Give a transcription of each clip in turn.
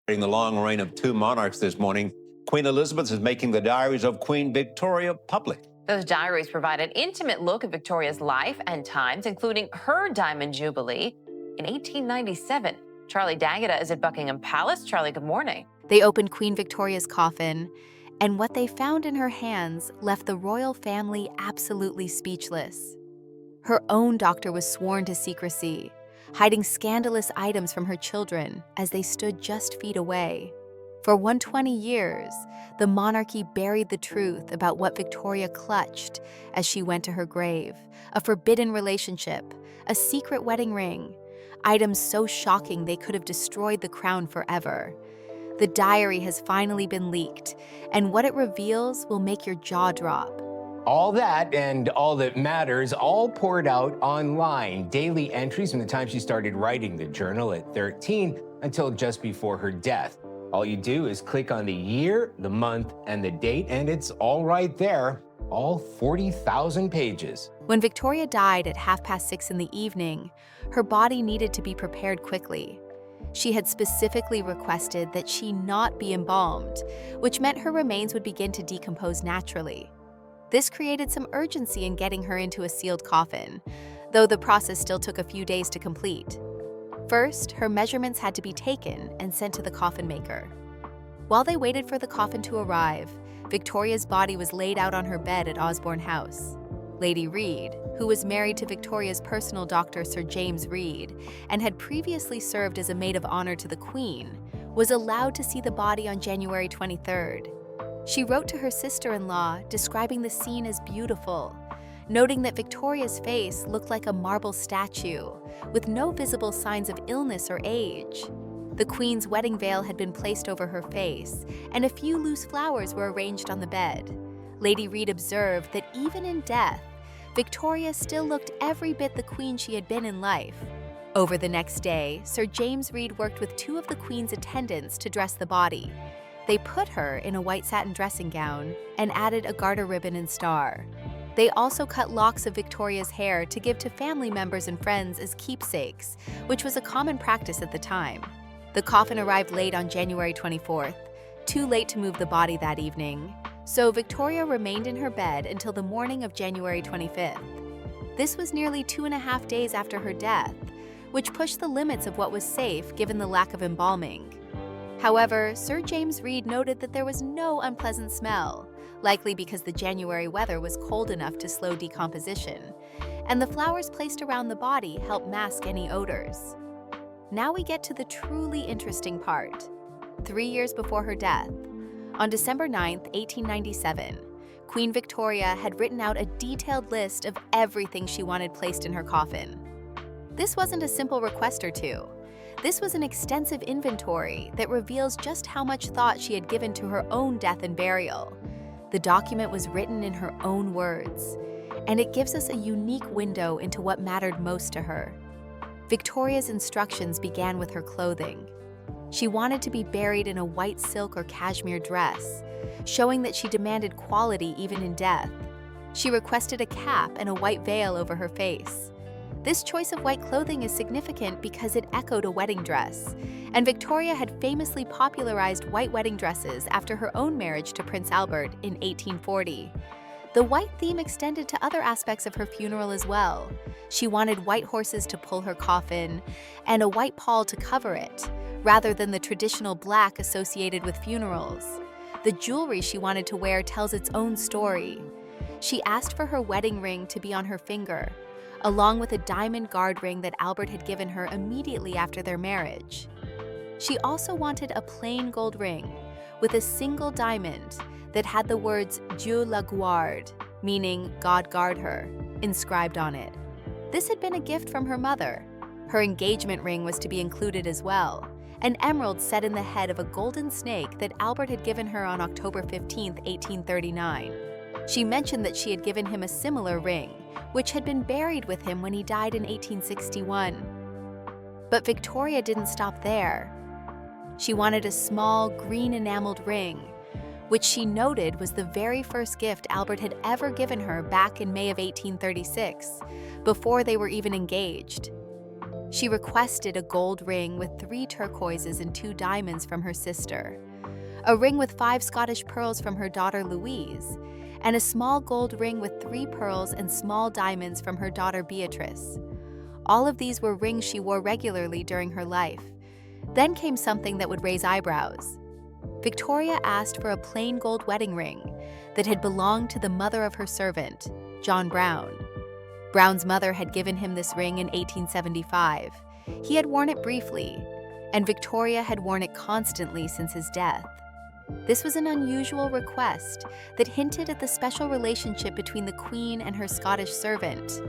During the long reign of two monarchs this morning, Queen Elizabeth is making the diaries of Queen Victoria public. Those diaries provide an intimate look at Victoria's life and times, including her Diamond Jubilee in 1897. Charlie D'Agata is at Buckingham Palace. Charlie, good morning. They opened Queen Victoria's coffin, and what they found in her hands left the royal family absolutely speechless. Her own doctor was sworn to secrecy, hiding scandalous items from her children as they stood just feet away. For 120 years, the monarchy buried the truth about what Victoria clutched as she went to her grave: a forbidden relationship, a secret wedding ring, items so shocking they could have destroyed the crown forever. The diary has finally been leaked, and what it reveals will make your jaw drop. All that and all that matters, all poured out online. Daily entries from the time she started writing the journal at 13 until just before her death. All you do is click on the year, the month, and the date, and it's all right there. All 40,000 pages. When Victoria died at 6:30 in the evening, her body needed to be prepared quickly. She had specifically requested that she not be embalmed, which meant her remains would begin to decompose naturally. This created some urgency in getting her into a sealed coffin, though the process still took a few days to complete. First, her measurements had to be taken and sent to the coffin maker. While they waited for the coffin to arrive, Victoria's body was laid out on her bed at Osborne House. Lady Reed, who was married to Victoria's personal doctor Sir James Reed and had previously served as a maid of honor to the Queen, was allowed to see the body on January 23rd. She wrote to her sister-in-law describing the scene as beautiful, noting that Victoria's face looked like a marble statue, with no visible signs of illness or age. The Queen's wedding veil had been placed over her face, and a few loose flowers were arranged on the bed. Lady Reed observed that even in death, Victoria still looked every bit the Queen she had been in life. Over the next day, Sir James Reed worked with two of the Queen's attendants to dress the body. They put her in a white satin dressing gown and added a garter ribbon and star. They also cut locks of Victoria's hair to give to family members and friends as keepsakes, which was a common practice at the time. The coffin arrived late on January 24th, too late to move the body that evening, so Victoria remained in her bed until the morning of January 25th. This was nearly 2.5 days after her death, which pushed the limits of what was safe given the lack of embalming. However, Sir James Reed noted that there was no unpleasant smell, likely because the January weather was cold enough to slow decomposition, and the flowers placed around the body helped mask any odors. Now we get to the truly interesting part. 3 years before her death, on December 9, 1897, Queen Victoria had written out a detailed list of everything she wanted placed in her coffin. This wasn't a simple request or two. This was an extensive inventory that reveals just how much thought she had given to her own death and burial. The document was written in her own words, and it gives us a unique window into what mattered most to her. Victoria's instructions began with her clothing. She wanted to be buried in a white silk or cashmere dress, showing that she demanded quality even in death. She requested a cap and a white veil over her face. This choice of white clothing is significant because it echoed a wedding dress, and Victoria had famously popularized white wedding dresses after her own marriage to Prince Albert in 1840. The white theme extended to other aspects of her funeral as well. She wanted white horses to pull her coffin and a white pall to cover it, rather than the traditional black associated with funerals. The jewelry she wanted to wear tells its own story. She asked for her wedding ring to be on her finger, along with a diamond guard ring that Albert had given her immediately after their marriage. She also wanted a plain gold ring with a single diamond that had the words Dieu la garde, meaning God guard her, inscribed on it. This had been a gift from her mother. Her engagement ring was to be included as well, an emerald set in the head of a golden snake that Albert had given her on October 15, 1839. She mentioned that she had given him a similar ring, which had been buried with him when he died in 1861. But Victoria didn't stop there. She wanted a small, green enameled ring, which she noted was the very first gift Albert had ever given her back in May of 1836, before they were even engaged. She requested a gold ring with 3 turquoises and 2 diamonds from her sister, a ring with 5 Scottish pearls from her daughter Louise, and a small gold ring with 3 pearls and small diamonds from her daughter Beatrice. All of these were rings she wore regularly during her life. Then came something that would raise eyebrows. Victoria asked for a plain gold wedding ring that had belonged to the mother of her servant, John Brown. Brown's mother had given him this ring in 1875. He had worn it briefly, and Victoria had worn it constantly since his death. This was an unusual request that hinted at the special relationship between the Queen and her Scottish servant,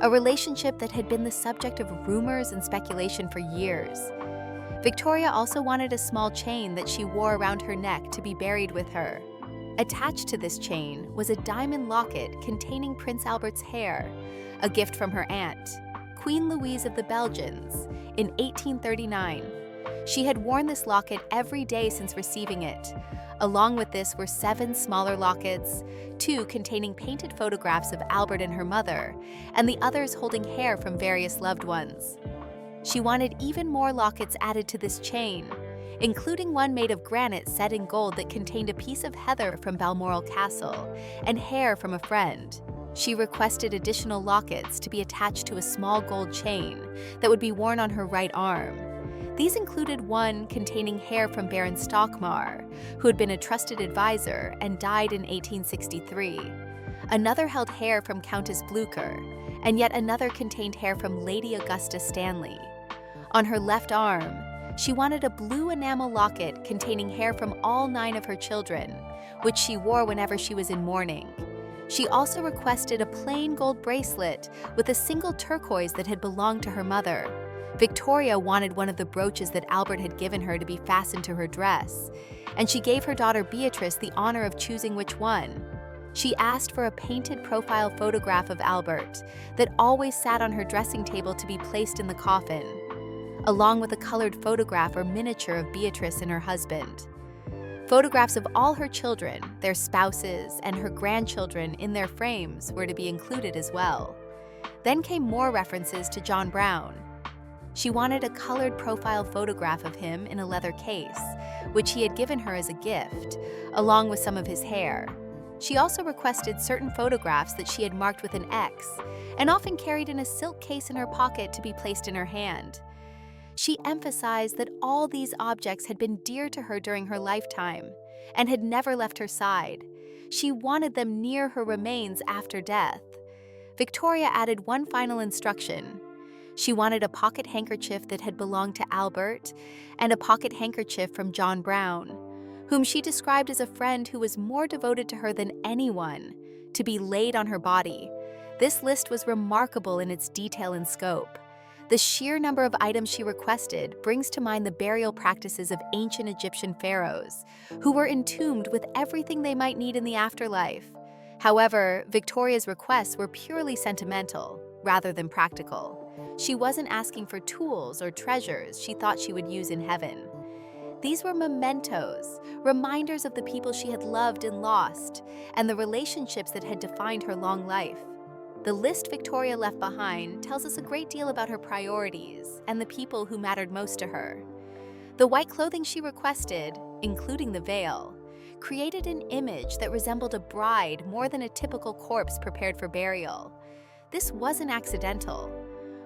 a relationship that had been the subject of rumors and speculation for years. Victoria also wanted a small chain that she wore around her neck to be buried with her. Attached to this chain was a diamond locket containing Prince Albert's hair, a gift from her aunt, Queen Louise of the Belgians, in 1839. She had worn this locket every day since receiving it. Along with this were 7 smaller lockets, 2 containing painted photographs of Albert and her mother, and the others holding hair from various loved ones. She wanted even more lockets added to this chain, including one made of granite set in gold that contained a piece of heather from Balmoral Castle and hair from a friend. She requested additional lockets to be attached to a small gold chain that would be worn on her right arm. These included one containing hair from Baron Stockmar, who had been a trusted advisor and died in 1863. Another held hair from Countess Blucher, and yet another contained hair from Lady Augusta Stanley. On her left arm, she wanted a blue enamel locket containing hair from all 9 of her children, which she wore whenever she was in mourning. She also requested a plain gold bracelet with a single turquoise that had belonged to her mother. Victoria wanted one of the brooches that Albert had given her to be fastened to her dress, and she gave her daughter Beatrice the honor of choosing which one. She asked for a painted profile photograph of Albert that always sat on her dressing table to be placed in the coffin, along with a colored photograph or miniature of Beatrice and her husband. Photographs of all her children, their spouses, and her grandchildren in their frames were to be included as well. Then came more references to John Brown. She wanted a colored profile photograph of him in a leather case, which he had given her as a gift, along with some of his hair. She also requested certain photographs that she had marked with an X, and often carried in a silk case in her pocket to be placed in her hand. She emphasized that all these objects had been dear to her during her lifetime, and had never left her side. She wanted them near her remains after death. Victoria added one final instruction. She wanted a pocket handkerchief that had belonged to Albert, and a pocket handkerchief from John Brown, whom she described as a friend who was more devoted to her than anyone, to be laid on her body. This list was remarkable in its detail and scope. The sheer number of items she requested brings to mind the burial practices of ancient Egyptian pharaohs, who were entombed with everything they might need in the afterlife. However, Victoria's requests were purely sentimental, rather than practical. She wasn't asking for tools or treasures she thought she would use in heaven. These were mementos, reminders of the people she had loved and lost, and the relationships that had defined her long life. The list Victoria left behind tells us a great deal about her priorities and the people who mattered most to her. The white clothing she requested, including the veil, created an image that resembled a bride more than a typical corpse prepared for burial. This wasn't accidental.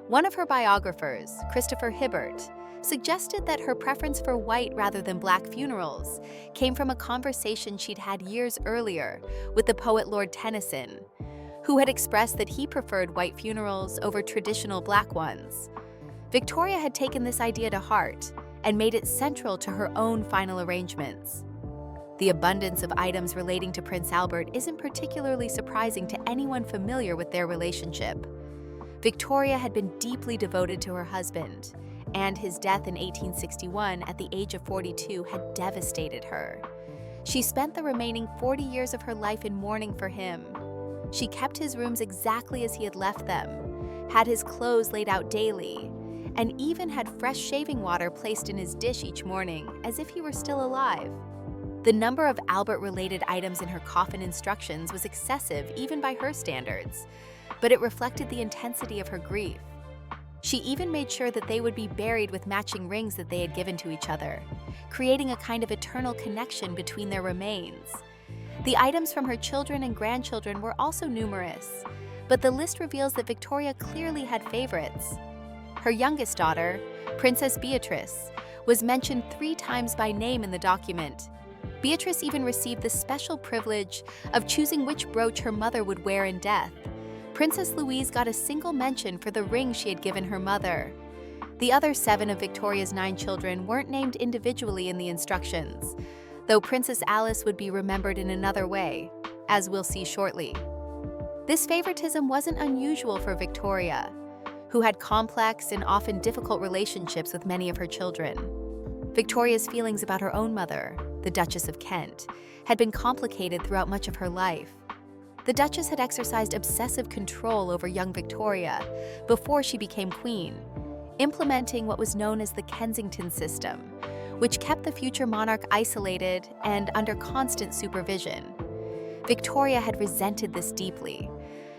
One of her biographers, Christopher Hibbert, suggested that her preference for white rather than black funerals came from a conversation she'd had years earlier with the poet Lord Tennyson, who had expressed that he preferred white funerals over traditional black ones. Victoria had taken this idea to heart and made it central to her own final arrangements. The abundance of items relating to Prince Albert isn't particularly surprising to anyone familiar with their relationship. Victoria had been deeply devoted to her husband, and his death in 1861 at the age of 42 had devastated her. She spent the remaining 40 years of her life in mourning for him. She kept his rooms exactly as he had left them, had his clothes laid out daily, and even had fresh shaving water placed in his dish each morning, as if he were still alive. The number of Albert-related items in her coffin instructions was excessive even by her standards, but it reflected the intensity of her grief. She even made sure that they would be buried with matching rings that they had given to each other, creating a kind of eternal connection between their remains. The items from her children and grandchildren were also numerous, but the list reveals that Victoria clearly had favorites. Her youngest daughter, Princess Beatrice, was mentioned 3 times by name in the document. Beatrice even received the special privilege of choosing which brooch her mother would wear in death. Princess Louise got a single mention for the ring she had given her mother. The other 7 of Victoria's 9 children weren't named individually in the instructions, though Princess Alice would be remembered in another way, as we'll see shortly. This favoritism wasn't unusual for Victoria, who had complex and often difficult relationships with many of her children. Victoria's feelings about her own mother, the Duchess of Kent, had been complicated throughout much of her life. The Duchess had exercised obsessive control over young Victoria before she became queen, implementing what was known as the Kensington system, which kept the future monarch isolated and under constant supervision. Victoria had resented this deeply.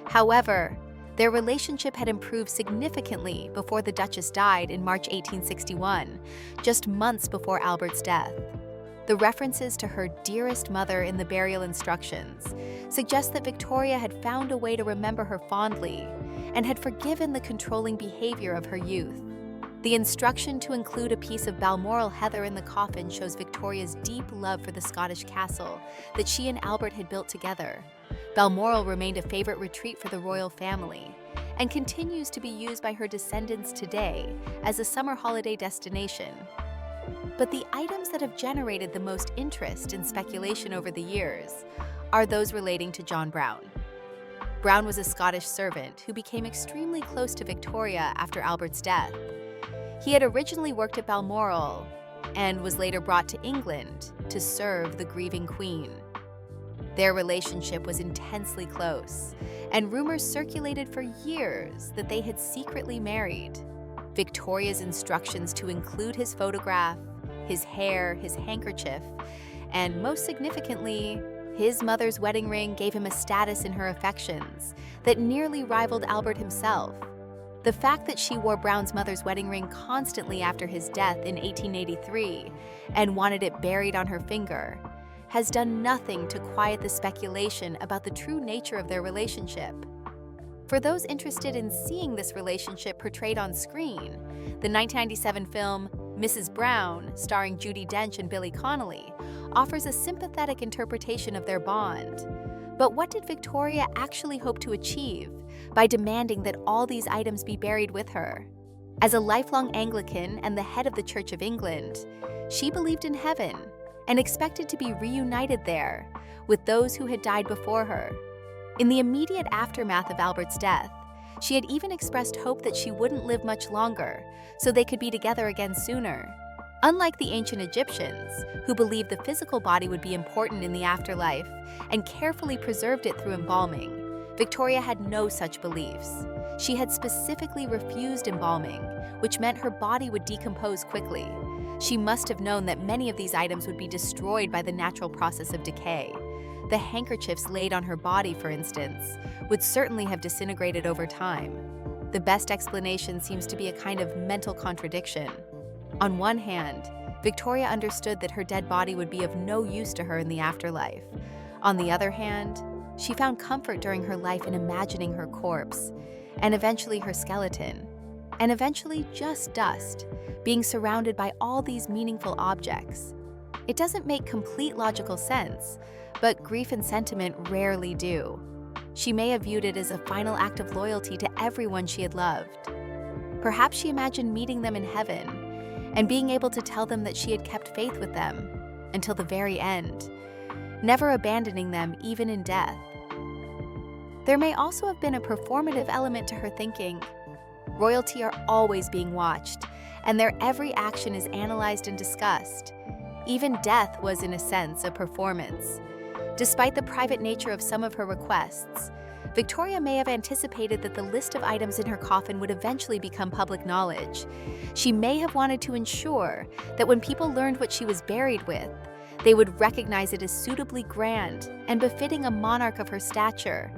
However, their relationship had improved significantly before the Duchess died in March 1861, just months before Albert's death. The references to her dearest mother in the burial instructions suggest that Victoria had found a way to remember her fondly and had forgiven the controlling behavior of her youth. The instruction to include a piece of Balmoral heather in the coffin shows Victoria's deep love for the Scottish castle that she and Albert had built together. Balmoral remained a favorite retreat for the royal family and continues to be used by her descendants today as a summer holiday destination. But the items that have generated the most interest and speculation over the years are those relating to John Brown. Brown was a Scottish servant who became extremely close to Victoria after Albert's death. He had originally worked at Balmoral and was later brought to England to serve the grieving queen. Their relationship was intensely close, and rumors circulated for years that they had secretly married. Victoria's instructions to include his photograph, his hair, his handkerchief, and most significantly, his mother's wedding ring gave him a status in her affections that nearly rivaled Albert himself. The fact that she wore Brown's mother's wedding ring constantly after his death in 1883 and wanted it buried on her finger has done nothing to quiet the speculation about the true nature of their relationship. For those interested in seeing this relationship portrayed on screen, the 1997 film Mrs. Brown, starring Judi Dench and Billy Connolly, offers a sympathetic interpretation of their bond. But what did Victoria actually hope to achieve by demanding that all these items be buried with her? As a lifelong Anglican and the head of the Church of England, she believed in heaven and expected to be reunited there with those who had died before her. In the immediate aftermath of Albert's death, she had even expressed hope that she wouldn't live much longer, so they could be together again sooner. Unlike the ancient Egyptians, who believed the physical body would be important in the afterlife and carefully preserved it through embalming, Victoria had no such beliefs. She had specifically refused embalming, which meant her body would decompose quickly. She must have known that many of these items would be destroyed by the natural process of decay. The handkerchiefs laid on her body, for instance, would certainly have disintegrated over time. The best explanation seems to be a kind of mental contradiction. On one hand, Victoria understood that her dead body would be of no use to her in the afterlife. On the other hand, she found comfort during her life in imagining her corpse, and eventually her skeleton, and eventually just dust, being surrounded by all these meaningful objects. It doesn't make complete logical sense, but grief and sentiment rarely do. She may have viewed it as a final act of loyalty to everyone she had loved. Perhaps she imagined meeting them in heaven and being able to tell them that she had kept faith with them until the very end, never abandoning them even in death. There may also have been a performative element to her thinking. Royalty are always being watched, and their every action is analyzed and discussed. Even death was, in a sense, a performance. Despite the private nature of some of her requests, Victoria may have anticipated that the list of items in her coffin would eventually become public knowledge. She may have wanted to ensure that when people learned what she was buried with, they would recognize it as suitably grand and befitting a monarch of her stature.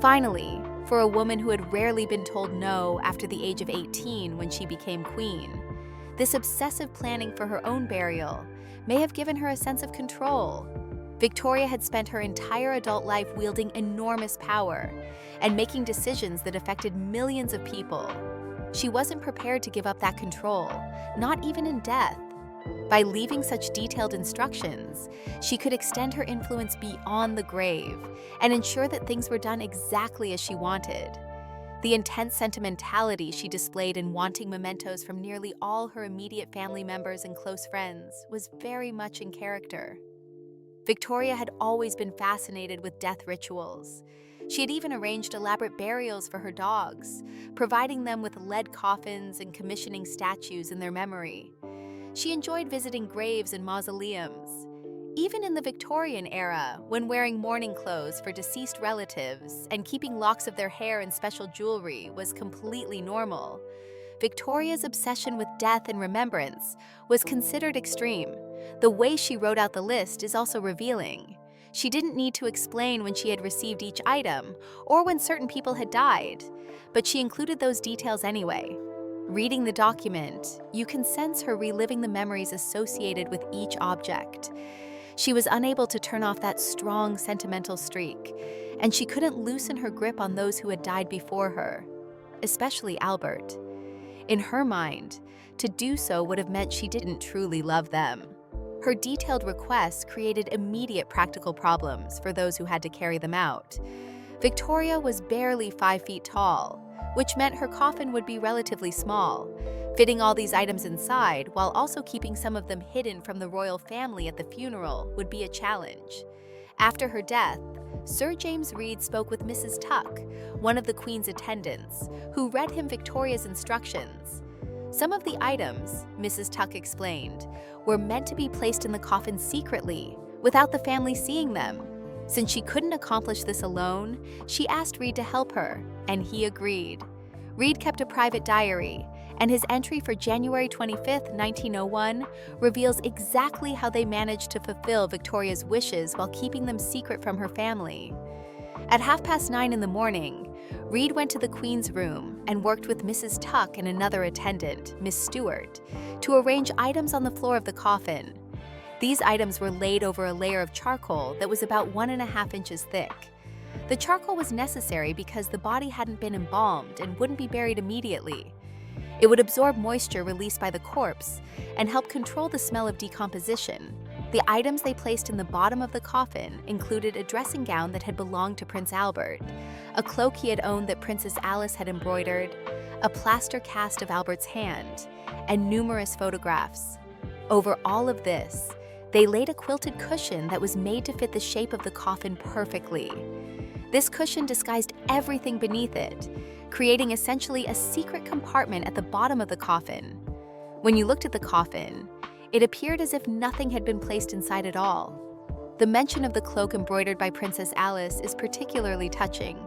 Finally, for a woman who had rarely been told no after the age of 18 when she became queen. This obsessive planning for her own burial may have given her a sense of control. Victoria had spent her entire adult life wielding enormous power and making decisions that affected millions of people. She wasn't prepared to give up that control, not even in death. By leaving such detailed instructions, she could extend her influence beyond the grave and ensure that things were done exactly as she wanted. The intense sentimentality she displayed in wanting mementos from nearly all her immediate family members and close friends was very much in character. Victoria had always been fascinated with death rituals. She had even arranged elaborate burials for her dogs, providing them with lead coffins and commissioning statues in their memory. She enjoyed visiting graves and mausoleums. Even in the Victorian era, when wearing mourning clothes for deceased relatives and keeping locks of their hair in special jewelry was completely normal, Victoria's obsession with death and remembrance was considered extreme. The way she wrote out the list is also revealing. She didn't need to explain when she had received each item or when certain people had died, but she included those details anyway. Reading the document, you can sense her reliving the memories associated with each object. She was unable to turn off that strong sentimental streak, and she couldn't loosen her grip on those who had died before her, especially Albert. In her mind, to do so would have meant she didn't truly love them. Her detailed requests created immediate practical problems for those who had to carry them out. Victoria was barely 5 feet tall, which meant her coffin would be relatively small. Fitting all these items inside while also keeping some of them hidden from the royal family at the funeral would be a challenge. After her death, Sir James Reed spoke with Mrs. Tuck, one of the Queen's attendants, who read him Victoria's instructions. Some of the items, Mrs. Tuck explained, were meant to be placed in the coffin secretly, without the family seeing them. Since she couldn't accomplish this alone, she asked Reed to help her, and he agreed. Reed kept a private diary, and his entry for January 25, 1901, reveals exactly how they managed to fulfill Victoria's wishes while keeping them secret from her family. At 9:30 in the morning, Reed went to the Queen's room and worked with Mrs. Tuck and another attendant, Miss Stewart, to arrange items on the floor of the coffin. These items were laid over a layer of charcoal that was about 1.5 inches thick. The charcoal was necessary because the body hadn't been embalmed and wouldn't be buried immediately. It would absorb moisture released by the corpse and help control the smell of decomposition. The items they placed in the bottom of the coffin included a dressing gown that had belonged to Prince Albert, a cloak he had owned that Princess Alice had embroidered, a plaster cast of Albert's hand, and numerous photographs. Over all of this, they laid a quilted cushion that was made to fit the shape of the coffin perfectly. This cushion disguised everything beneath it, creating essentially a secret compartment at the bottom of the coffin. When you looked at the coffin, it appeared as if nothing had been placed inside at all. The mention of the cloak embroidered by Princess Alice is particularly touching.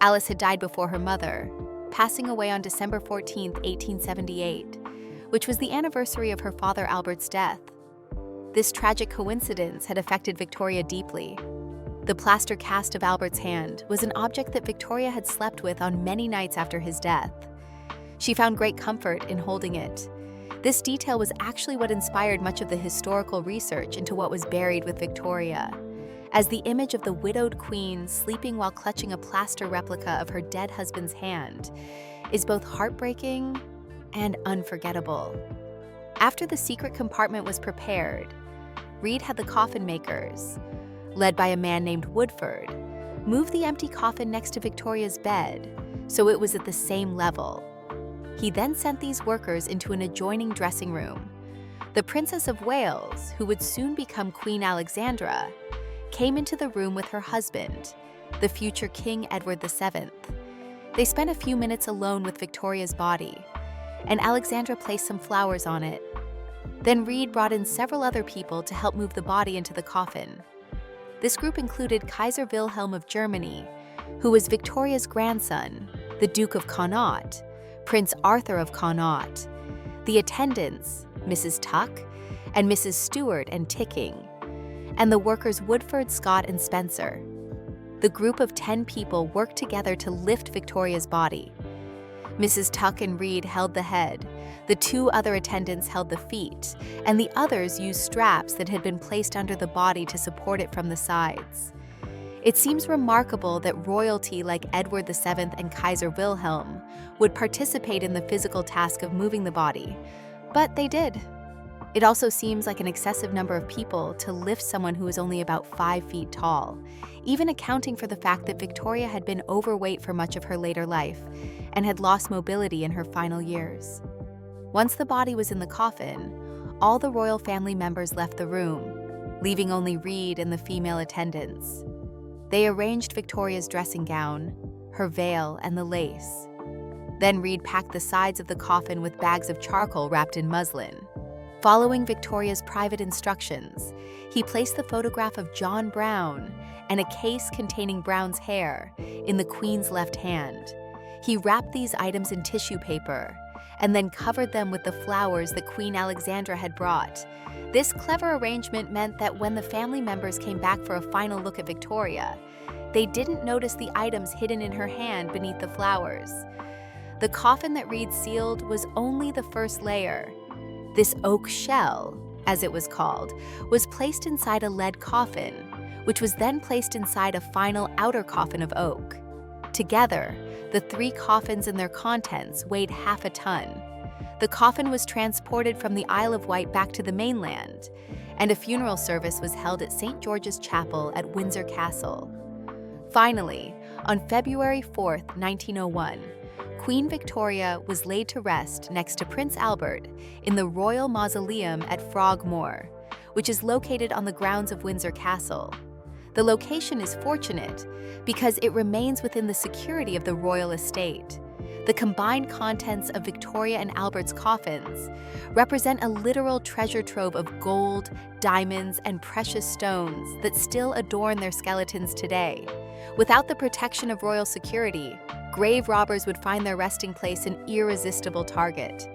Alice had died before her mother, passing away on December 14, 1878, which was the anniversary of her father Albert's death. This tragic coincidence had affected Victoria deeply. The plaster cast of Albert's hand was an object that Victoria had slept with on many nights after his death. She found great comfort in holding it. This detail was actually what inspired much of the historical research into what was buried with Victoria, as the image of the widowed queen sleeping while clutching a plaster replica of her dead husband's hand is both heartbreaking and unforgettable. After the secret compartment was prepared, Reed had the coffin makers, led by a man named Woodford, move the empty coffin next to Victoria's bed so it was at the same level. He then sent these workers into an adjoining dressing room. The Princess of Wales, who would soon become Queen Alexandra, came into the room with her husband, the future King Edward VII. They spent a few minutes alone with Victoria's body, and Alexandra placed some flowers on it. Then Reed brought in several other people to help move the body into the coffin. This group included Kaiser Wilhelm of Germany, who was Victoria's grandson, the Duke of Connaught, Prince Arthur of Connaught, the attendants, Mrs. Tuck, and Mrs. Stewart and Ticking, and the workers Woodford, Scott, and Spencer. the group of 10 people worked together to lift Victoria's body. Mrs. Tuck and Reed held the head, the 2 other attendants held the feet, and the others used straps that had been placed under the body to support it from the sides. It seems remarkable that royalty like Edward VII and Kaiser Wilhelm would participate in the physical task of moving the body, but they did. It also seems like an excessive number of people to lift someone who is only about 5 feet tall, even accounting for the fact that Victoria had been overweight for much of her later life and had lost mobility in her final years. Once the body was in the coffin, all the royal family members left the room, leaving only Reed and the female attendants. They arranged Victoria's dressing gown, her veil, and the lace. Then Reed packed the sides of the coffin with bags of charcoal wrapped in muslin. Following Victoria's private instructions, he placed the photograph of John Brown and a case containing Brown's hair in the Queen's left hand. He wrapped these items in tissue paper and then covered them with the flowers that Queen Alexandra had brought. This clever arrangement meant that when the family members came back for a final look at Victoria, they didn't notice the items hidden in her hand beneath the flowers. The coffin that Reed sealed was only the first layer. This oak shell, as it was called, was placed inside a lead coffin, which was then placed inside a final outer coffin of oak. Together, the 3 coffins and their contents weighed half a ton. The coffin was transported from the Isle of Wight back to the mainland, and a funeral service was held at St. George's Chapel at Windsor Castle. Finally, on February 4, 1901, Queen Victoria was laid to rest next to Prince Albert in the Royal Mausoleum at Frogmore, which is located on the grounds of Windsor Castle. The location is fortunate because it remains within the security of the royal estate. The combined contents of Victoria and Albert's coffins represent a literal treasure trove of gold, diamonds, and precious stones that still adorn their skeletons today. Without the protection of royal security, grave robbers would find their resting place an irresistible target.